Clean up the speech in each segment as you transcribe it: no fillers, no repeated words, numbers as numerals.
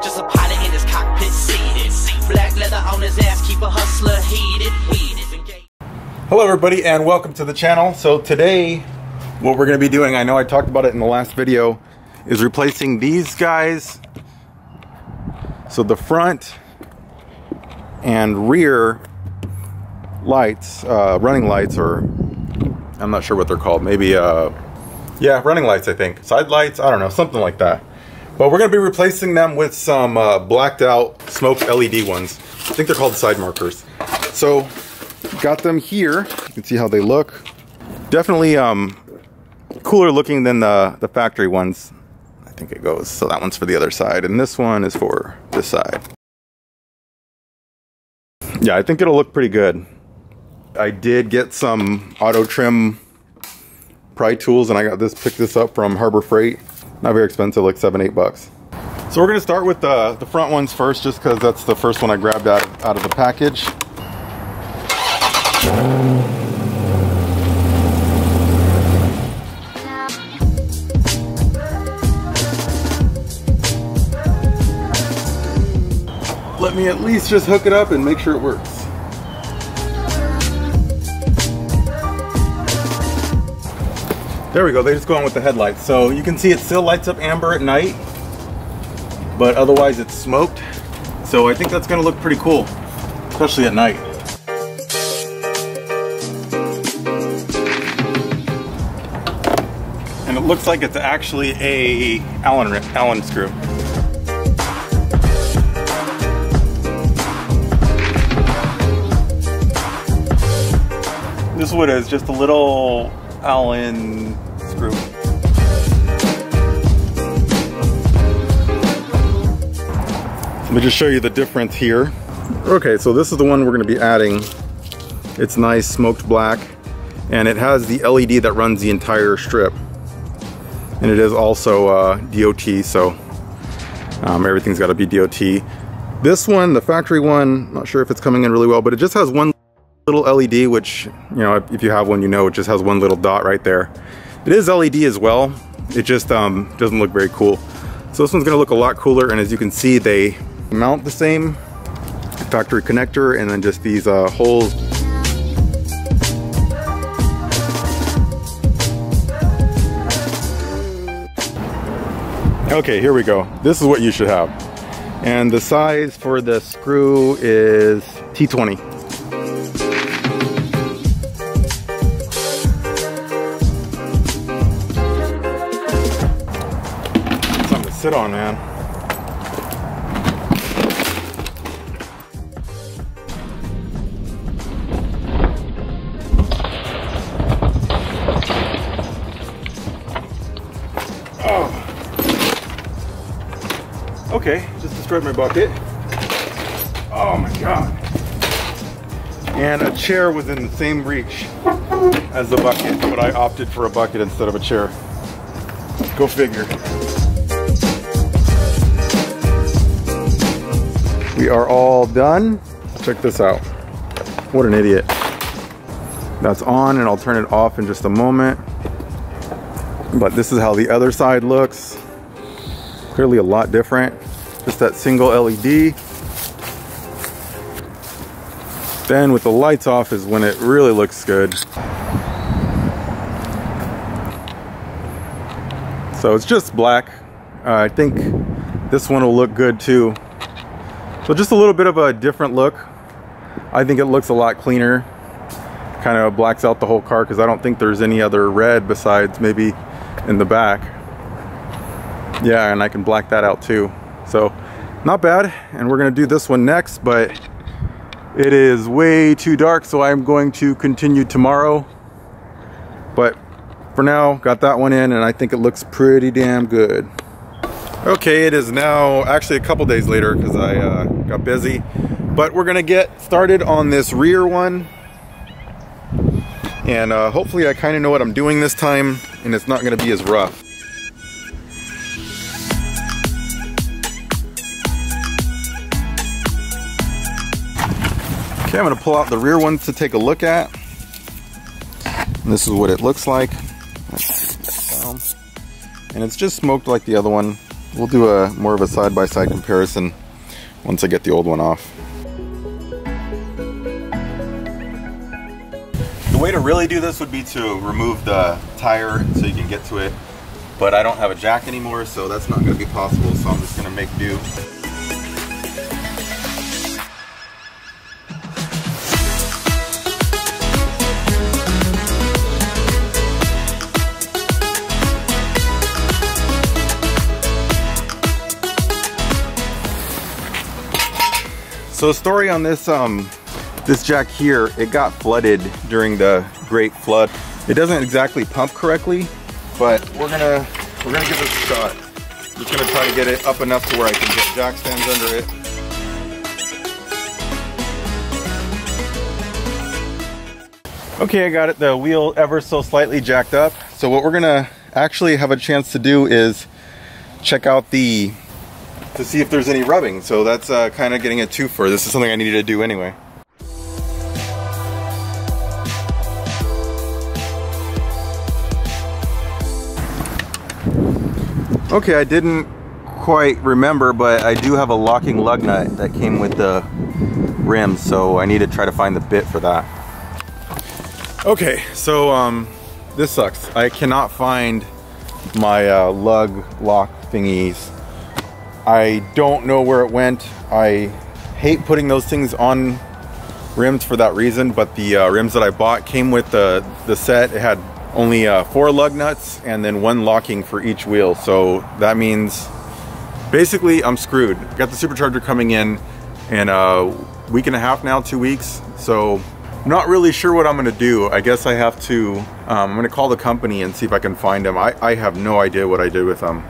Just a pilot in his cockpit seated. Black leather on his ass, keep a hustler heated. Hello everybody and welcome to the channel. So today what we're going to be doing, I know I talked about it in the last video, is replacing these guys. So the front and rear lights, running lights, or I'm not sure what they're called, maybe yeah, running lights, I think, side lights, I don't know, something like that. But we're going to be replacing them with some blacked out smoked LED ones. I think they're called side markers. So got them here. You can see how they look. Definitely cooler looking than the factory ones. I think it goes. So that one's for the other side, and this one is for this side. Yeah, I think it'll look pretty good. I did get some auto trim pry tools, and I got this, picked this up from Harbor Freight. Not very expensive, like $7-8. So we're gonna start with the front ones first, just because that's the first one I grabbed out of the package. Let me at least just hook it up and make sure it works. There we go, they just go on with the headlights. So you can see it still lights up amber at night, but otherwise it's smoked. So I think that's gonna look pretty cool, especially at night. And it looks like it's actually a Allen screw. This wood is just a little Allen screw. Let me just show you the difference here. Okay, so this is the one we're going to be adding. It's nice smoked black, and it has the LED that runs the entire strip. And it is also DOT, so everything's got to be DOT. This one, the factory one, not sure if it's coming in really well, but it just has one little LED, which, you know, if you have one, you know, it just has one little dot right there. It is LED as well. It just doesn't look very cool. So this one's gonna look a lot cooler, and as you can see, they mount the same factory connector and then just these holes. Okay, here we go. This is what you should have. And the size for the screw is T20. Sit on, man. Oh. Okay, just destroyed my bucket. Oh my god. And a chair was in the same reach as the bucket, but I opted for a bucket instead of a chair. Go figure. We are all done. Check this out. What an idiot. That's on, and I'll turn it off in just a moment. But this is how the other side looks. Clearly a lot different. Just that single LED. Then with the lights off is when it really looks good. So it's just black. I think this one will look good too. So just a little bit of a different look. I think it looks a lot cleaner. Kind of blacks out the whole car because I don't think there's any other red besides maybe in the back. Yeah, and I can black that out too. So not bad. And we're gonna do this one next, but it is way too dark, so I'm going to continue tomorrow. But for now, got that one in, and I think it looks pretty damn good. Okay, it is now actually a couple days later because I got busy, but we're gonna get started on this rear one, and hopefully I kind of know what I'm doing this time, and it's not gonna be as rough. Okay, I'm gonna pull out the rear ones to take a look at, and this is what it looks like. And it's just smoked like the other one. we'll do a more of a side-by-side comparison once I get the old one off. The way to really do this would be to remove the tire so you can get to it, but I don't have a jack anymore, so that's not going to be possible, so I'm just going to make do. So the story on this this jack here, it got flooded during the Great Flood. It doesn't exactly pump correctly, but we're gonna give this a shot. Just gonna try to get it up enough to where I can get jack stands under it. Okay, I got it, the wheel ever so slightly jacked up. So what we're gonna actually have a chance to do is check out to see if there's any rubbing. So that's kind of getting a twofer. This is something I needed to do anyway. Okay, I didn't quite remember, but I do have a locking lug nut that came with the rims, so I need to try to find the bit for that. Okay, so this sucks. I cannot find my lug lock thingies. I don't know where it went. I hate putting those things on rims for that reason, but the rims that I bought came with the set. It had only 4 lug nuts and then 1 locking for each wheel. So that means basically I'm screwed. Got the supercharger coming in a week and a half now, 2 weeks. So I'm not really sure what I'm gonna do. I guess I have to, I'm gonna call the company and see if I can find them. I have no idea what I did with them.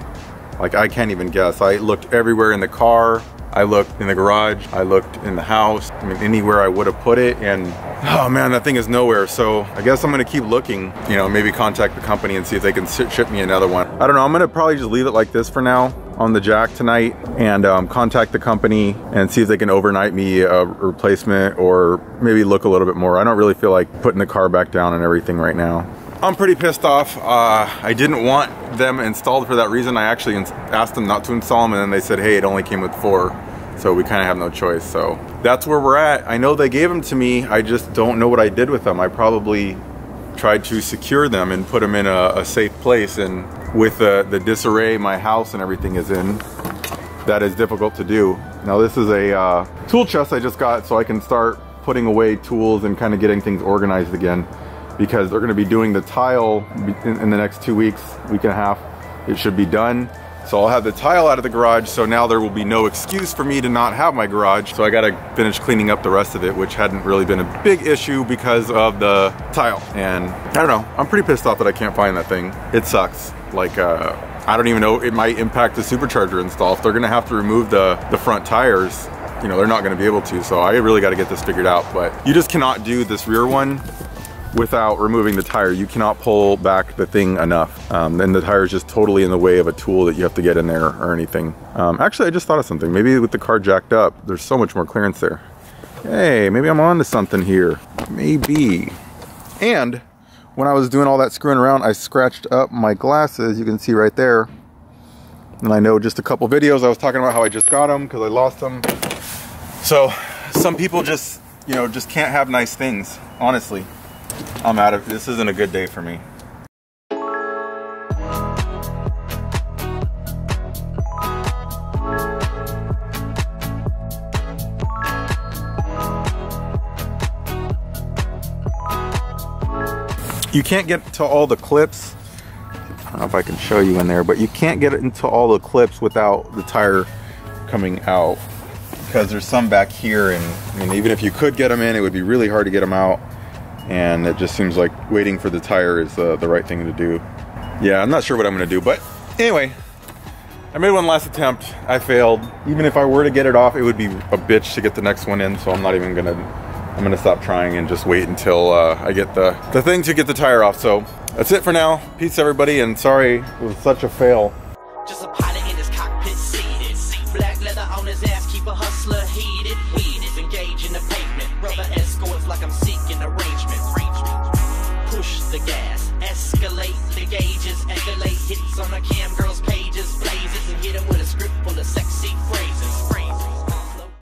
Like, I can't even guess. I looked everywhere in the car. I looked in the garage, I looked in the house, I mean, anywhere I would have put it, and oh man, that thing is nowhere. So I guess I'm gonna keep looking, you know, maybe contact the company and see if they can ship me another one. I don't know, I'm gonna probably just leave it like this for now on the jack tonight and contact the company and see if they can overnight me a replacement or maybe look a little bit more. I don't really feel like putting the car back down and everything right now. I'm pretty pissed off. I didn't want them installed for that reason. I actually asked them not to install them, and then they said, hey, it only came with 4. So we kind of have no choice. So that's where we're at. I know they gave them to me. I just don't know what I did with them. I probably tried to secure them and put them in a safe place. And with the disarray my house and everything is in, that is difficult to do. Now this is a tool chest I just got so I can start putting away tools and kind of getting things organized again, because they're going to be doing the tile in the next 2 weeks, week and a half. It should be done. So I'll have the tile out of the garage, so now there will be no excuse for me to not have my garage. So I gotta finish cleaning up the rest of it, which hadn't really been a big issue because of the tile. And I don't know, I'm pretty pissed off that I can't find that thing. It sucks. Like, I don't even know, it might impact the supercharger install. If they're gonna have to remove the front tires, you know, they're not gonna be able to. So I really gotta get this figured out. But you just cannot do this rear one without removing the tire. You cannot pull back the thing enough. Then the tire is just totally in the way of a tool that you have to get in there or anything. Actually, I just thought of something. Maybe with the car jacked up, there's so much more clearance there. Hey, maybe I'm on to something here. Maybe. And when I was doing all that screwing around, I scratched up my glasses. You can see right there. And I know just a couple videos I was talking about how I just got them because I lost them. So some people just, you know, just can't have nice things, honestly. I'm out of, this isn't a good day for me. You can't get to all the clips. I don't know if I can show you in there, but you can't get into all the clips without the tire coming out, because there's some back here, and I mean, even if you could get them in, it would be really hard to get them out. And it just seems like waiting for the tire is the right thing to do. Yeah, I'm not sure what I'm gonna do, but anyway, I made one last attempt. I failed. Even if I were to get it off, it would be a bitch to get the next one in, so I'm not even gonna, I'm gonna stop trying and just wait until I get the thing to get the tire off. So that's it for now. Peace everybody, and sorry it was such a fail. Just a pilot in his cockpit seated. Black leather on his ass, keep a hustler heated. Engage in the pavement. Rubber escorts like I'm seeking arrangement. Push the gas, escalate the gauges, escalate hits on the cam girl's page.